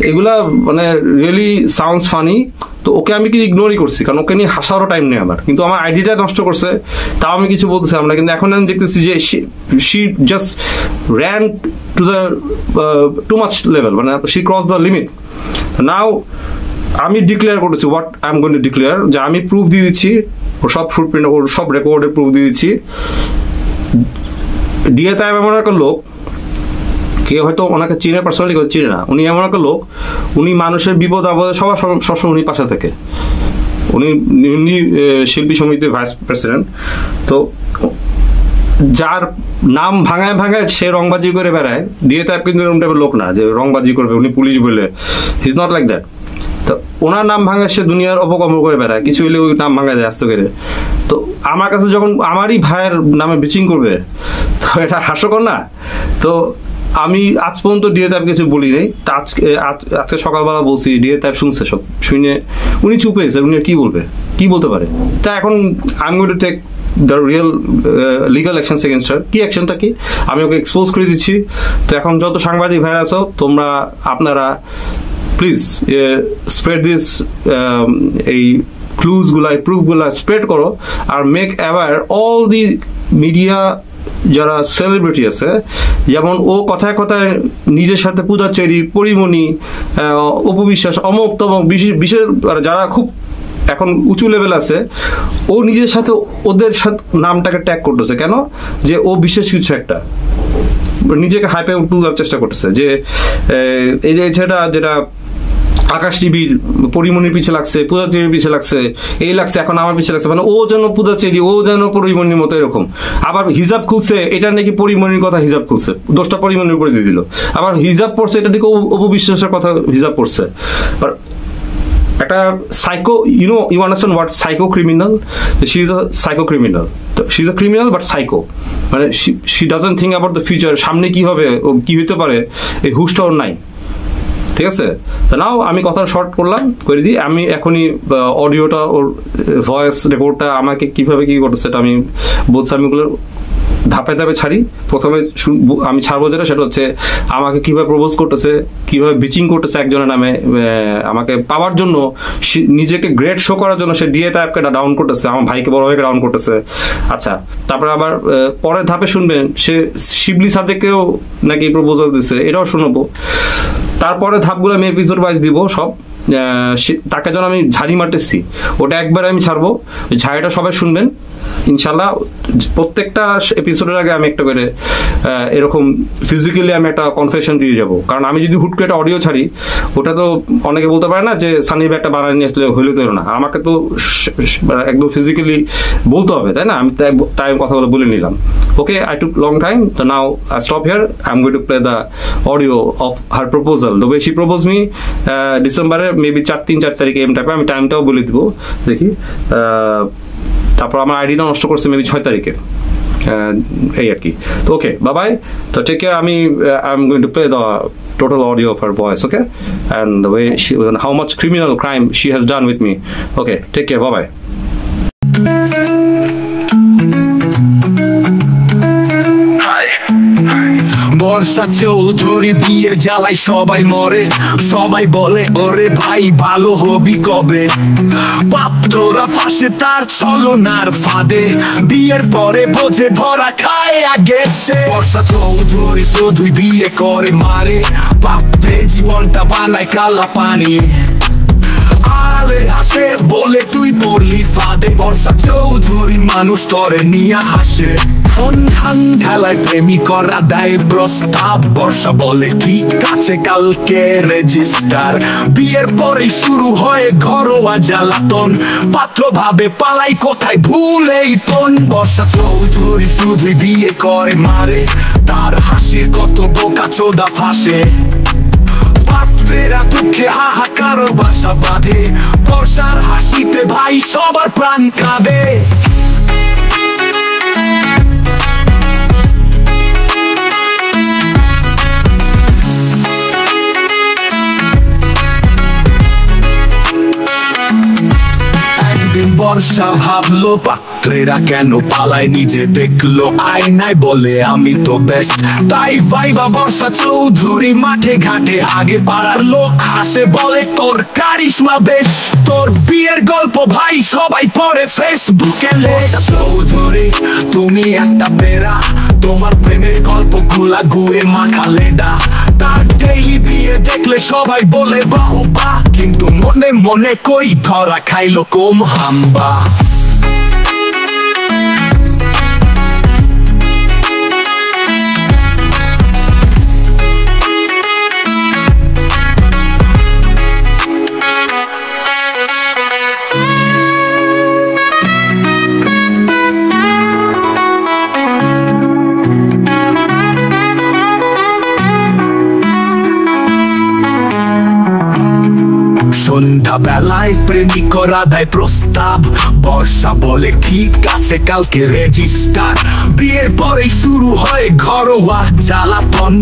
এগুলা মানে রিয়েলি সাউন্ডস ফানি। তো ওকে আমি কি ইগনোরই করছি, কারণ ওকে নিয়ে হাসারও টাইম নেই আমার। কিন্তু আমার আইডিটা নষ্ট করছে, তাও আমি কিছু বলতেছিলাম না। কিন্তু এখন আমি দেখতেছি যে she just ran to the too much level, মানে শি ক্রস দ্য লিমিট। নাও আমি ডিক্লেয়ার করেছি what I am going two declare, যে আমি প্রুফ দিয়ে দিচ্ছি, ওর সব ফুটপ্রিন্ট, ওর সব রেকর্ডে প্রুফ দিয়ে দিচ্ছি। ডিএ তায়েব এমন একটা লোক, কেউ হয়তো ওনাকে চিনে, পার্সোনালি কেউ চিনে না। উনি এমন একটা লোক, উনি মানুষের বিপদ আপদে সবসময় উনি পাশে থাকে। উনি শিল্পী সমিতির ভাইস প্রেসিডেন্ট। তো যার নাম ভাঙায় সে রংবাজি করে বেড়ায়, ডিএ তায়েব কিন্তু এরকম টাইপের লোক না যে রংবাজি করবে, উনি পুলিশ বলে, he is not like that. তো ওনার নাম ভাঙায় সে দুনিয়ার অপকর্ম করে বেড়ায়, কিছু হলে ওই নাম ভাঙায় যায় আস্তে করে। তো আমার কাছে যখন আমারই ভাইয়ের নামে বিচিং করবে, তো এটা হাস্যকর না? তো আমি আজ পর্যন্ত ডিএ তায়েব কিছু বলি নাই। আজকে সকালবেলা বলছি, ডিএ তায়েব শুনছে, সব শুনে উনি চুপ হয়েছে। উনি কি বলতে পারে? তা এখন I am going to take the real legal action against her. কি অ্যাকশনটা কি, আমি ওকে এক্সপোজ করে দিচ্ছি। তো এখন যত সাংবাদিক ভাইরা আছো তোমরা, আপনারা প্লিজ স্প্রেড দিস, এই ক্লুজগুলা, প্রুফগুলা স্প্রেড করো, আর make aware all the media যারা সেলিব্রিটি আছে। যেমন ও কথায় কথায় নিজের সাথে পূজাচেরি, পরিমণি, অপবিশ্বাস, অমুক তমক, বিশেষ যারা খুব এখন উঁচু লেভেল আছে, ও নিজের সাথে ওদের সাথে নামটাকে ট্যাগ করতেছে। কেন? যে ও বিশেষ কিছু একটা নিজেকে হাইপে তোলার চেষ্টা করতেছে, যে এই যে ছেলেটা যেটা আকাশ টিভির পরিমণির পিছে লাগছে, পূজাচেরির পিছে লাগছে, এই লাগছে, এখন আমার পিছে লাগছে, মানে ও যেন পূজাচেরি, ও যেন পরিমণির মতো এরকম। আবার হিজাব খুলছে, এটা নাকি পরিমণির কথা হিজাব খুলছে, দোষটা পরিমণির উপরে দিয়ে দিল। আবার হিজাব পড়ছে, এটা দিকে অপবিশ্বাসের কথা হিজাব পড়ছে। একটা psycho, you understand what psycho criminal? She is a psycho criminal. She is a criminal but psycho, মানে she doesn't think about the future, সামনে কি হবে, ও কি হতে পারে, এই হুশটা ওর নাই। ঠিক আছে, নাও আমি কথা শর্ট করলাম, করে দিই। আমি এখনই অডিওটা, ওর ভয়েস রেকর্ডটা আমাকে কিভাবে কি করতেছে সেটা আমি বলছি, আমি ওগুলো ধাপে ধাপে ছাড়ি। প্রথমে আমি ছাড়বো যেটা, সেটা হচ্ছে আমাকে কিভাবে প্রপোজ করতেছে, কিভাবে বিচিং করতেছে একজনের নামে, আমাকে পাওয়ার জন্য, নিজেকে গ্রেট শো করার জন্য সে ডিএ অ্যাপকে ডাউন করতেছে, আমার ভাইকে, বড় ভাইকে ডাউন করতেছে। আচ্ছা, তারপরে আবার পরের ধাপে শুনবেন সে শিবলি সাদেকেও নাকি প্রপোজাল দিচ্ছে, এটাও শুনবো। তারপরে ধাপগুলো আমি এপিসোড ওয়াইজ দিব সব। তাকে যেন আমি ঝাড়ি মারতেছি, ওটা একবারে আমি ছাড়বো, ঝাড়িটা সবাই শুনবেন ইনশাল্লাহ। প্রত্যেকটা এপিসোডের আগে আমি একটা করে এরকম ফিজিক্যালি আমি একটা কনফেশন দিয়ে যাবো। কারণ আমি যদি হুট করে একটা অডিও ছাড়ি, ওটা তো অনেকে বলতে পারে না যে সানি ভাই একটা বানায় নিয়ে আসলে হইলে তো না, আমাকে তো একদম ফিজিক্যালি বলতে হবে, তাই না? আমি তাই কথাগুলো বলে নিলাম। ওকে, আই টুক লং টাইম, তো now I stop here. I am going to play the audio of her proposal. The way she propose me ডিসেম্বরের মেবি 4 তারিখে এম টাইপে, আমি টাইমটাও বলে দিব, দেখি। তারপর আমার আইডিটা নষ্ট করছে মেবি 6 তারিখে, এই আর কি। তো ওকে, বাই বাই, তো টেক কেয়ার। আমি I am going to play the total audio of her voice, okay, and the way she, how much criminal crime she has done with me. Okay, take care, bye bye. বর্ষা চৌধুরী বিয়ের জ্বালায় সবাই মরে, সবাই বলে ওরে ভাই ভালো হবি কবে। পাত্ররা ফাঁসে তার ছলনার ফাঁদে, বিয়ের পরে বোঝে ধরা খায় আগে সে। বর্ষা চৌধুরী শুধুই বিয়ে করে মারে, পাত্রে জীবনটা বানায় কালা পানি। আলে হাসে বলে তুই পড়লি ফাঁদে, বর্ষা চৌধুরী মানুষ তরে নিয়ে হাসে। সন্ধান ঢালায় প্রেমী করা দেয় প্রস্তাব, বর্ষা বলে ঠিক আছে কালকে রেজিস্টার। বিয়ের পরে শুরু হয় ঘরোয়া জ্বালাতন, পাত্র ভাবে পালাই কোথায় ভুলেই তন। বর্ষা চৌধুরী শুধুই বিয়ে করে মারে, তার হাসির কত বোকা চোদা ফাঁসে। পাত্রেরা দুঃখে হাহাকার বাসা বাঁধে, বর্ষার হাসিতে ভাই সবার প্রাণ কাঁদে। বর্ষা ভাবলো পাত্রেরা কেন পালায়, নিজে দেখলো আয়নায় বলে আমি তো বেস্ট। তাই ভাইবা বর্ষা চৌধুরী মাঠে ঘাটে আগে পাড়ার লোক হাসে বলে তোর কারিশমা বেশ। তোর বিয়ের গল্প ভাই সবাই পড়ে ফেসবুকে লেখা। চৌধুরী তুমি একটা বেড়া, তোমার প্রেমের গল্প গুলা গুয়ে মাখা লেডা। তার ডেইলি বিয়ে দেখলে সবাই বলে বাহুবা, কিন্তু মনে মনে কই ধরা খাইলো কম হাম্বা। সন্ধ্যা বেলায় প্রেমিকরা দেয় প্রস্তাব, বর্ষা বলে ঠিক আছে কালকে রেজিস্টার। বিয়ের পরে শুরু হয় ঘরোয়া জ্বালাতন,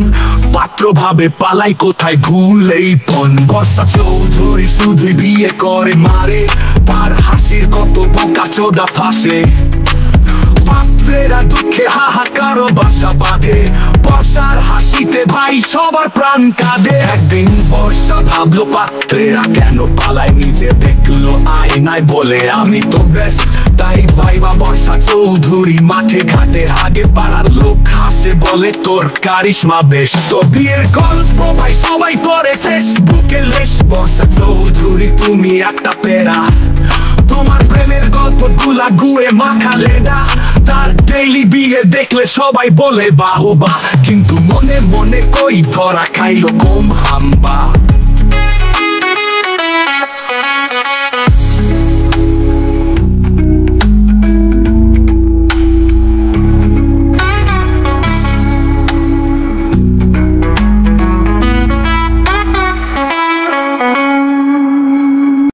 পাত্র ভাবে পালাই কোথায় ভুলেই পন। বর্ষা চৌধুরী শুধুই বিয়ে করে মারে, তার হাসির কত বোকা চোদা ফাঁসে। পাত্রেরা দুঃখে হাহাকার বাসা বাঁধে, বর্ষার হাসিতে ভাই সবার প্রাণ কাঁদে। একদিন বর্ষা ভাবলো পাত্রেরা কেন পালায়, নিজে দেখলো আয়নায় বলে আমি তো বেস্ট। তাই ভাইবা বর্ষা চৌধুরী মাঠে ঘাটে হাগে, পাড়ার লোক হাসে বলে তোর কারিশমা বেশ। তো বিয়ের গল্প ভাই সবাই পড়ে ফেসবুকে লেশ, বর্ষা চৌধুরী তুমি একটা পেরা, তোমার প্রেমের গল্প গুলা গুয়ে মাখালে না। তার ডেইলি বিয়ে দেখলে সবাই বলে বাহবা, কিন্তু মনে মনে কই ধরা খাইলো কম হাম্বা।